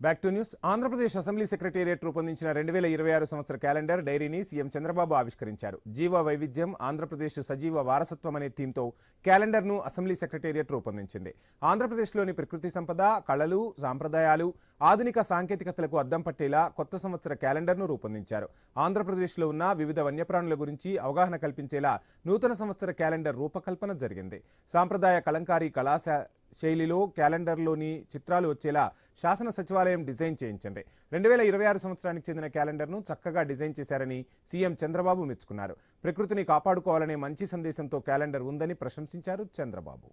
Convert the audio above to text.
Back to news. Andhra Pradesh assembly secretariat రూపొందించిన 2026 సంవత్సర calendar డైరీని సీఎం చంద్రబాబు ఆవిష్కరించారు. జీవ వైవిధ్యం, ఆంధ్రప్రదేశ్ సజీవ వారసత్వం అనే థీమ్తో క్యాలెండర్ను అసెంబ్లీ సెక్రటేరియట్ రూపొందించింది. ఆంధ్రప్రదేశ్లోని ప్రకృతి సంపద, కళలు, సాంప్రదాయాలు, ఆధునిక సాంకేతికతలకు అద్దం పట్టేలా కొత్త సంవత్సర క్యాలెండర్ను రూపొందించారు. ఆంధ్రప్రదేశ్లో ఉన్న వివిధ వన్యప్రాణుల గురించి అవగాహన కల్పించేలా నూతన సంవత్సర క్యాలెండర్ రూపకల్పన జరిగింది. సాంప్రదాయ కలంకారీ శైలిలో క్యాలెండర్లోని చిత్రాలు వచ్చేలా శాసన సచివాలయం డిజైన్ చేయించింది. 2026 సంవత్సరానికి చెందిన క్యాలెండర్ను చక్కగా డిజైన్ చేశారని సీఎం చంద్రబాబు మెచ్చుకున్నారు. ప్రకృతిని కాపాడుకోవాలనే మంచి సందేశంతో క్యాలెండర్ ఉందని ప్రశంసించారు చంద్రబాబు.